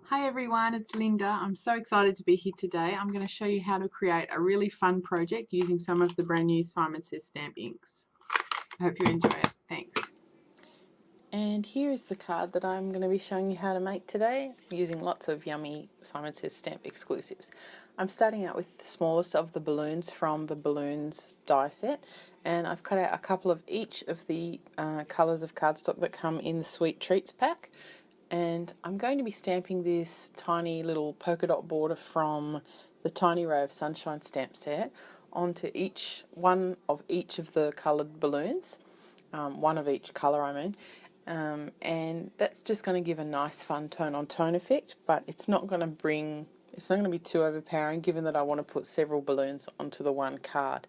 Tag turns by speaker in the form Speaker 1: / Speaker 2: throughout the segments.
Speaker 1: Hi everyone, it's Linda. I'm so excited to be here today. I'm going to show you how to create a really fun project using some of the brand new Simon Says stamp inks. I hope you enjoy it. Thanks.
Speaker 2: And here is the card that I'm going to be showing you how to make today using lots of yummy Simon Says stamp exclusives. I'm starting out with the smallest of the balloons from the Balloons die set, and I've cut out a couple of each of the colours of cardstock that come in the Sweet Treats pack. And I'm going to be stamping this tiny little polka dot border from the Tiny Ray of Sunshine stamp set onto one of each of the coloured balloons, one of each colour I mean, and that's just going to give a nice fun tone on tone effect, but it's not going to be too overpowering given that I want to put several balloons onto the one card.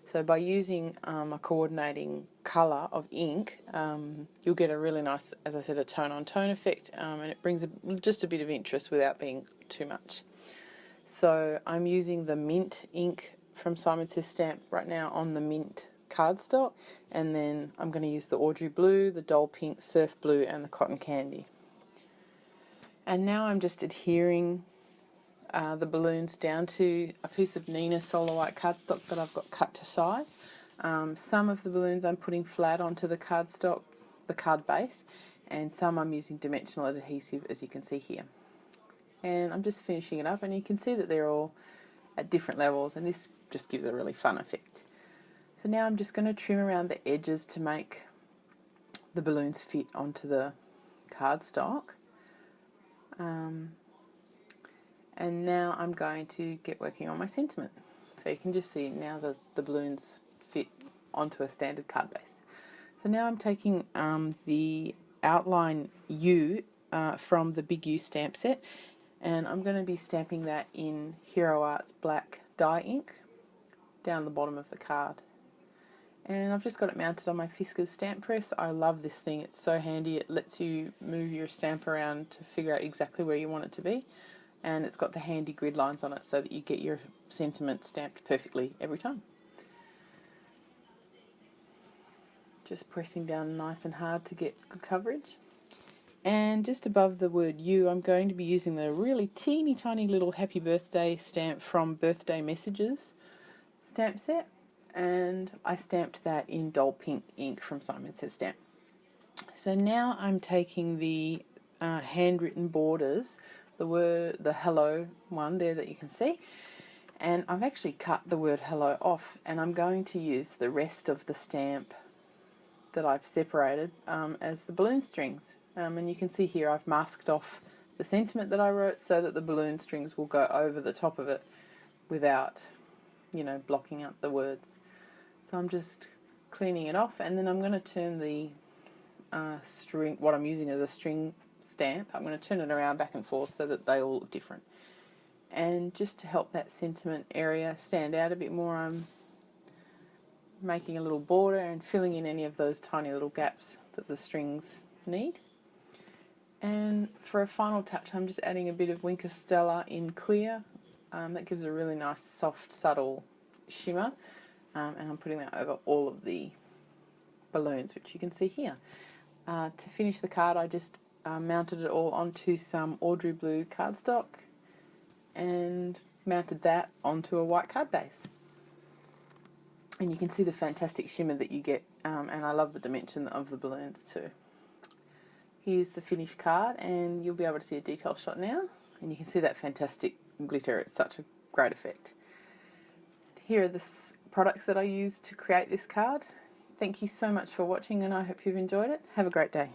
Speaker 2: So by using a coordinating colour of ink, you'll get a really nice, as I said, a tone on tone effect, and it brings just a bit of interest without being too much. So I'm using the mint ink from Simon Says Stamp right now on the mint cardstock, and then I'm going to use the Audrey blue, the Doll pink, surf blue, and the cotton candy. And now I'm just adhering the balloons down to a piece of Nina Solar White cardstock that I've got cut to size. Some of the balloons I'm putting flat onto the cardstock, the card base, and some I'm using dimensional adhesive, as you can see here. And I'm just finishing it up, and you can see that they're all at different levels, and this just gives a really fun effect. So now I'm just going to trim around the edges to make the balloons fit onto the cardstock. And now I'm going to get working on my sentiment. So you can just see now that the balloons fit onto a standard card base. So now I'm taking the outline U from the Big U stamp set, and I'm going to be stamping that in Hero Art's black dye ink down the bottom of the card. And I've just got it mounted on my Fiskars stamp press. I love this thing, it's so handy. It lets you move your stamp around to figure out exactly where you want it to be. And it's got the handy grid lines on it so that you get your sentiment stamped perfectly every time. Just pressing down nice and hard to get good coverage. And just above the word U, I'm going to be using the really teeny tiny little happy birthday stamp from Birthday Messages stamp set, and I stamped that in Doll Pink ink from Simon Says Stamp. So now I'm taking the handwritten borders, the hello one there that you can see, and I've actually cut the word hello off, and I'm going to use the rest of the stamp that I've separated as the balloon strings. And you can see here I've masked off the sentiment that I wrote so that the balloon strings will go over the top of it without, blocking up the words. So I'm just cleaning it off, and then I'm going to turn the string, what I'm using as a string stamp, I'm going to turn it around back and forth so that they all look different. And just to help that sentiment area stand out a bit more, I'm making a little border and filling in any of those tiny little gaps that the strings need. And for a final touch, I'm just adding a bit of Wink of Stella in clear. That gives a really nice, soft, subtle shimmer. And I'm putting that over all of the balloons, which you can see here. To finish the card, I just mounted it all onto some Audrey blue cardstock and mounted that onto a white card base. And you can see the fantastic shimmer that you get, and I love the dimension of the balloons too. Here's the finished card, and you'll be able to see a detail shot now, and you can see that fantastic glitter. It's such a great effect. Here are the products that I used to create this card. Thank you so much for watching, and I hope you've enjoyed it. Have a great day.